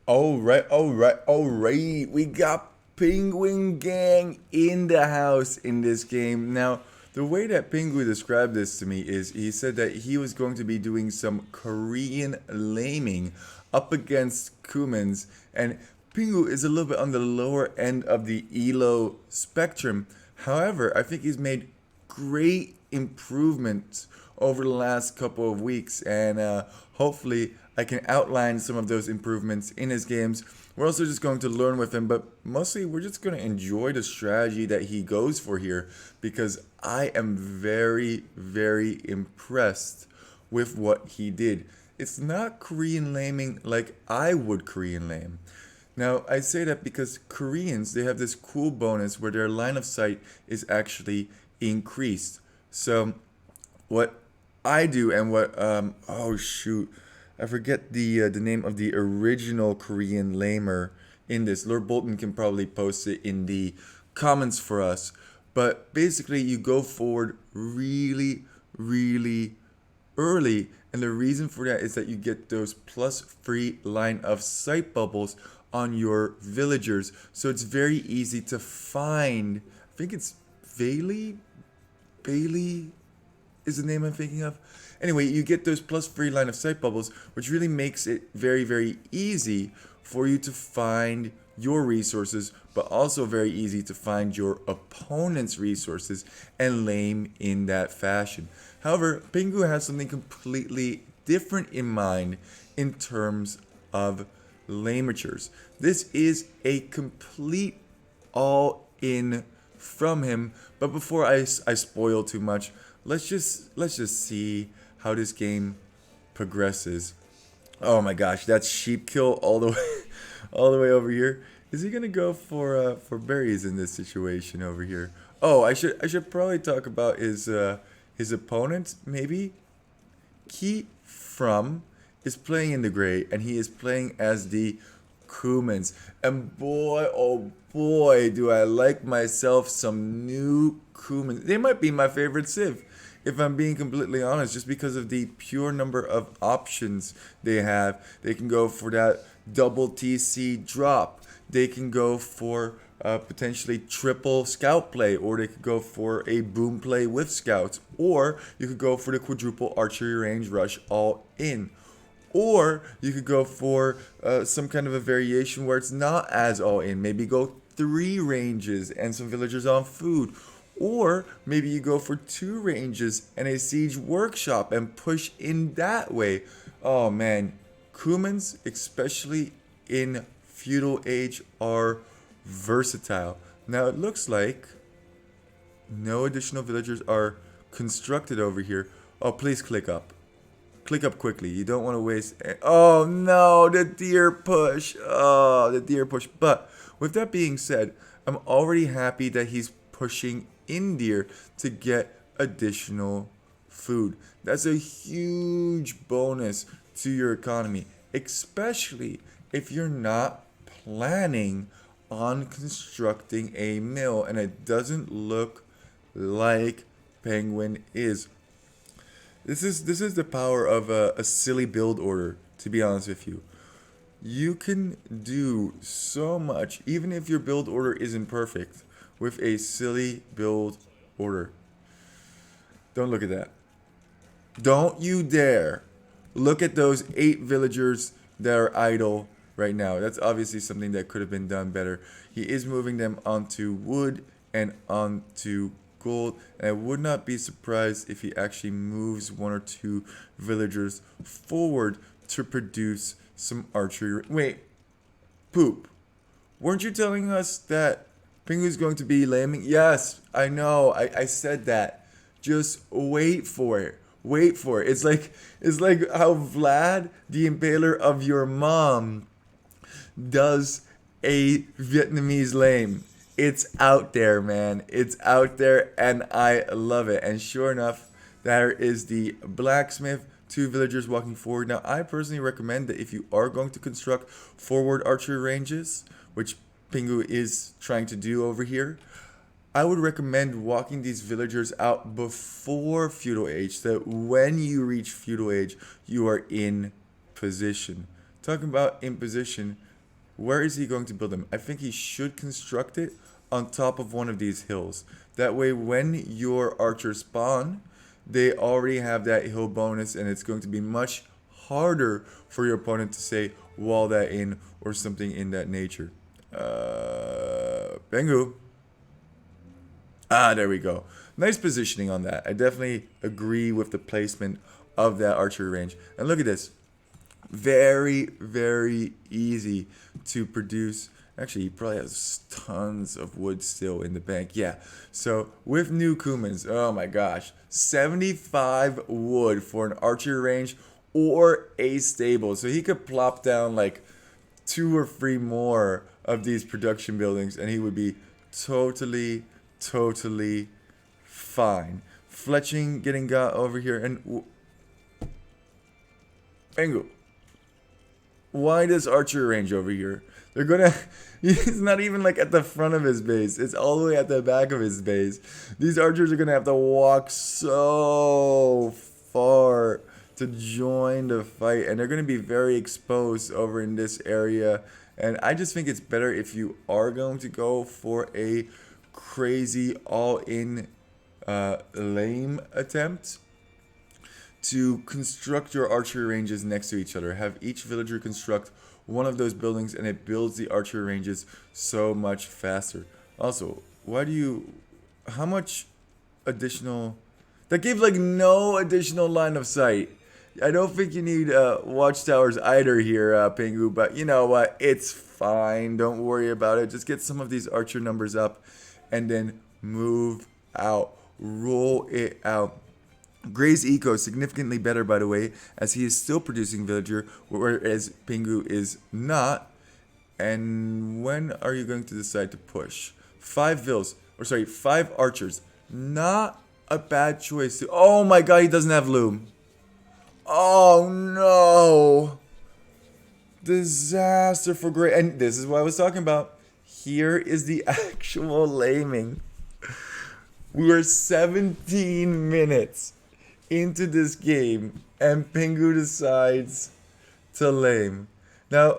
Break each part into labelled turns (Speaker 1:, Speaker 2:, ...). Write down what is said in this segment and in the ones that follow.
Speaker 1: All right. We got Penguin Gang in the house in this game. Now, the way that Penguin described this to me is he said that he was going to be doing some Korean laming up against Kumans, and Pingu is a little bit on the lower end of the ELO spectrum. However, I think he's made great improvements over the last couple of weeks, and hopefully I can outline some of those improvements in his games. We're also just going to learn with him, but mostly we're just going to enjoy the strategy that he goes for here because I am very, very impressed with what he did. It's not Korean laming like I would Korean lame. Now, I say that because Koreans, they have this cool bonus where their line of sight is actually increased. So, what I do and what oh shoot, I forget the name of the original Korean lamer in this. Lord Bolton can probably post it in the comments for us. But basically, you go forward really, really early, and the reason for that is that you get those plus free line of sight bubbles on your villagers. So it's very easy to find. I think it's Bailey is the name I'm thinking of. Anyway, you get those plus free line of sight bubbles, which really makes it very, very easy for you to find your resources, but also very easy to find your opponent's resources and lame in that fashion. However, Pingu has something completely different in mind in terms of lamatures. This is a complete all in from him. But before I spoil too much, let's just see how this game progresses. Oh my gosh, that's sheep kill all the way all the way over here. Is he gonna go for berries in this situation over here? Oh, I should probably talk about his opponent maybe. Key from is playing in the gray, and he is playing as the Kumans. And boy, oh boy, do I like myself some new Kumans. They might be my favorite Civ, if I'm being completely honest, just because of the pure number of options they have. They can go for that double TC drop. They can go for potentially triple scout play, or they could go for a boom play with scouts, or you could go for the quadruple archery range rush all in. Or you could go for some kind of a variation where it's not as all in. Maybe go three ranges and some villagers on food. Or maybe you go for two ranges and a siege workshop and push in that way. Oh man, Kumans, especially in feudal age, are versatile. Now it looks like no additional villagers are constructed over here. Oh, please click up. Click up quickly. You don't want to waste. Oh no, the deer push. Oh, the deer push. But with that being said, I'm already happy that he's pushing in deer to get additional food. That's a huge bonus to your economy, especially if you're not planning on constructing a mill and it doesn't look like Penguin is. This is the power of a silly build order. To be honest with you, you can do so much, even if your build order isn't perfect, with a silly build order. Don't look at that. Don't you dare look at those 8 villagers that are idle right now. That's obviously something that could have been done better. He is moving them onto wood and onto gold, and I would not be surprised if he actually moves 1 or 2 villagers forward to produce some archery. Wait, poop. Weren't you telling us that Pingu's going to be lambing? Yes, I know. I said that. Just wait for it. Wait for it. It's like how Vlad, the impaler of your mom, does a Vietnamese lame. It's out there, man. It's out there, and I love it. And sure enough, there is the blacksmith. 2 villagers walking forward. Now, I personally recommend that if you are going to construct forward archery ranges, which Pingu is trying to do over here, I would recommend walking these villagers out before feudal age, so that when you reach feudal age, you are in position. Talking about in position, Where is he going to build them? I think he should construct it on top of one of these hills. That way, when your archers spawn, they already have that hill bonus, and it's going to be much harder for your opponent to say wall that in or something in that nature. Bengu. Ah, there we go. Nice positioning on that. I definitely agree with the placement of that archery range. And look at this. Very, very easy to produce. Actually, he probably has tons of wood still in the bank. Yeah. So with new Kumans, oh my gosh, 75 wood for an archery range or a stable. So he could plop down like 2 or 3 more of these production buildings and he would be totally, totally fine. Fletching getting got over here and Bengu. Why does archery range over here? They're gonna. He's not even like at the front of his base. It's all the way at the back of his base. These archers are gonna have to walk so far to join the fight, and they're gonna be very exposed over in this area. And I just think it's better if you are going to go for a crazy all-in lame attempt to construct your archery ranges next to each other. Have each villager construct one of those buildings and it builds the archery ranges so much faster. Also, how much additional, that gave like no additional line of sight. I don't think you need watchtowers either here, Pingu, but you know what? It's fine. Don't worry about it. Just get some of these archer numbers up and then move out. Roll it out. Gray's eco is significantly better, by the way, as he is still producing villager, whereas Pingu is not. And when are you going to decide to push? 5 archers. Not a bad choice. Oh my god, he doesn't have loom. Oh no. Disaster for Gray. And this is what I was talking about. Here is the actual laming. We were 17 minutes into this game and Pingu decides to lame. Now,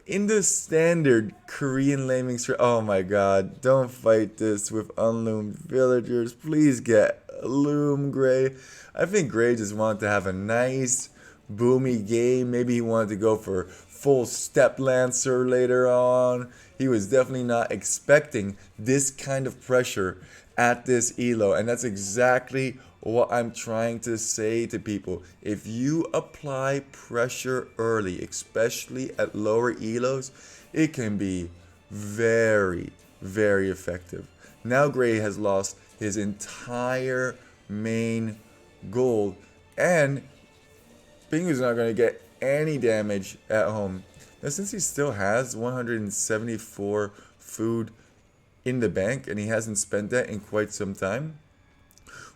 Speaker 1: in the standard Korean laming oh my god, don't fight this with unloomed villagers. Please get a loom, Gray. I think Gray just wanted to have a nice boomy game. Maybe he wanted to go for full step lancer later on. He was definitely not expecting this kind of pressure at this elo, and that's exactly what I'm trying to say to people. If you apply pressure early, especially at lower elos, it can be very, very effective. Now Gray has lost his entire main gold, and Pingu's not going to get any damage at home. Now, since he still has 174 food in the bank and he hasn't spent that in quite some time,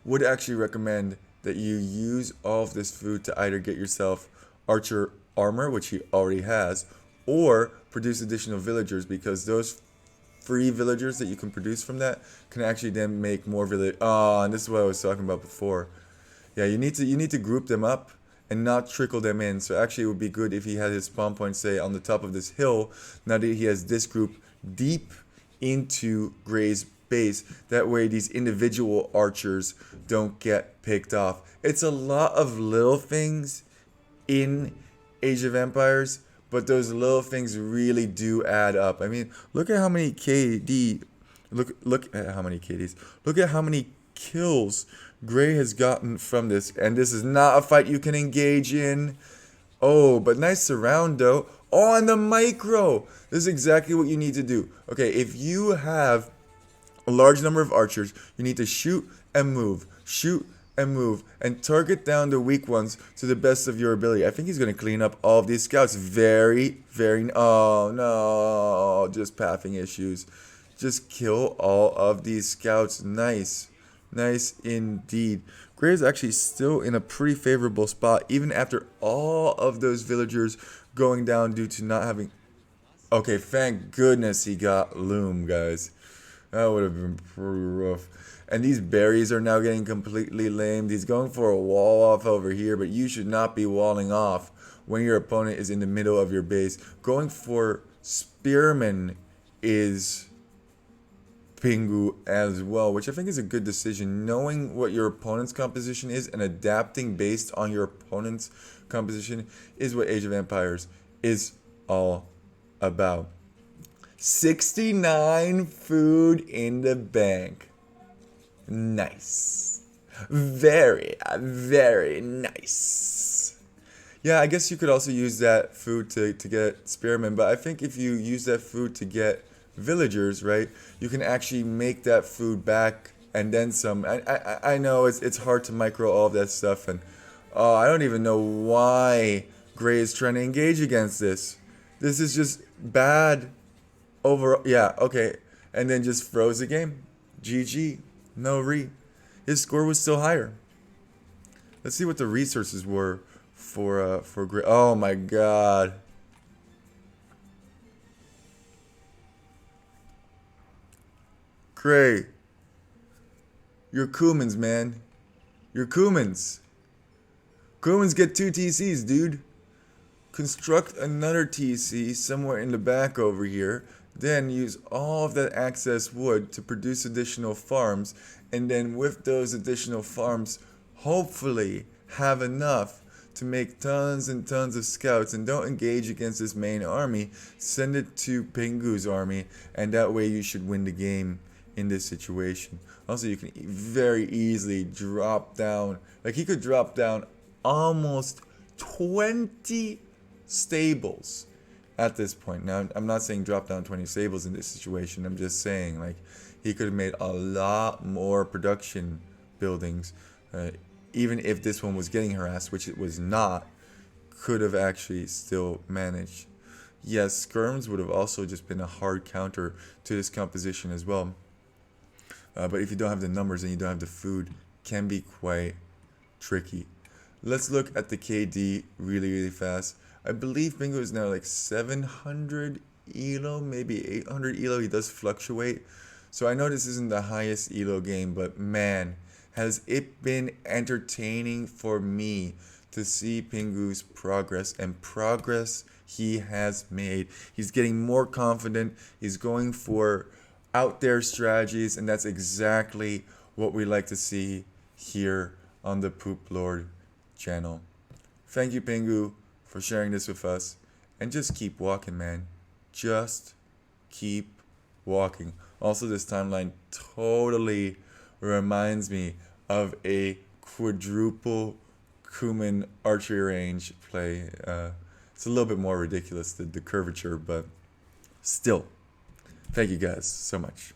Speaker 1: would actually recommend that you use all of this food to either get yourself archer armor, which he already has, or produce additional villagers, because those free villagers that you can produce from that can actually then make more village. Oh, and this is what I was talking about before. Yeah, you need to group them up and not trickle them in. So actually it would be good if he had his spawn point, say, on the top of this hill. Now that he has this group deep into Gray's base, that way these individual archers don't get picked off. It's a lot of little things in Age of Empires, but those little things really do add up. I mean, look at how many look at how many KDs. Look at how many kills Gray has gotten from this, and this is not a fight you can engage in. Oh, but nice surround though. Oh, and the micro. This is exactly what you need to do. Okay, if you have a large number of archers, you need to shoot and move, and target down the weak ones to the best of your ability. I think he's going to clean up all of these scouts. Very, very, oh no, just pathing issues. Just kill all of these scouts. Nice. Nice indeed. Gray is actually still in a pretty favorable spot, even after all of those villagers going down due to not having... Okay, thank goodness he got loom, guys. That would have been pretty rough. And these berries are now getting completely lamed. He's going for a wall off over here, but you should not be walling off when your opponent is in the middle of your base. Going for Spearman is Pingu as well, which I think is a good decision. Knowing what your opponent's composition is and adapting based on your opponent's composition is what Age of Empires is all about. 69 food in the bank. Nice. Very, very nice. Yeah, I guess you could also use that food to get spearmen, but I think if you use that food to get villagers, right, you can actually make that food back and then some. I know it's hard to micro all of that stuff, and I don't even know why Gray is trying to engage against this. This is just bad overall. Yeah, okay. And then just froze the game. GG. No re. His score was still higher. Let's see what the resources were for Gray. Oh my god. Gray. You're Kumans, man. You're Kumans. Kumans get 2 TCs, dude. Construct another TC somewhere in the back over here. Then use all of that excess wood to produce additional farms. And then with those additional farms, hopefully have enough to make tons and tons of scouts. And don't engage against this main army. Send it to Pingu's army. And that way you should win the game in this situation. Also, you can very easily drop down. Like, he could drop down almost 20 stables at this point. Now, I'm not saying drop down 20 stables in this situation. I'm just saying, like, he could have made a lot more production buildings. Even if this one was getting harassed, which it was not, could have actually still managed. Yes, skirms would have also just been a hard counter to this composition as well. But if you don't have the numbers and you don't have the food, can be quite tricky. Let's look at the KD really fast. I believe Bingo is now like 700 ELO, maybe 800 ELO. He does fluctuate. So I know this isn't the highest ELO game, but man, has it been entertaining for me to see Pingu's progress, and progress he has made. He's getting more confident. He's going for out there strategies, and that's exactly what we like to see here on the Poop Lord channel. Thank you, Pingu, for sharing this with us, and just keep walking, man. Just keep walking. Also, this timeline totally reminds me of a quadruple Kuman archery range play. It's a little bit more ridiculous, the curvature, but still. Thank you guys so much.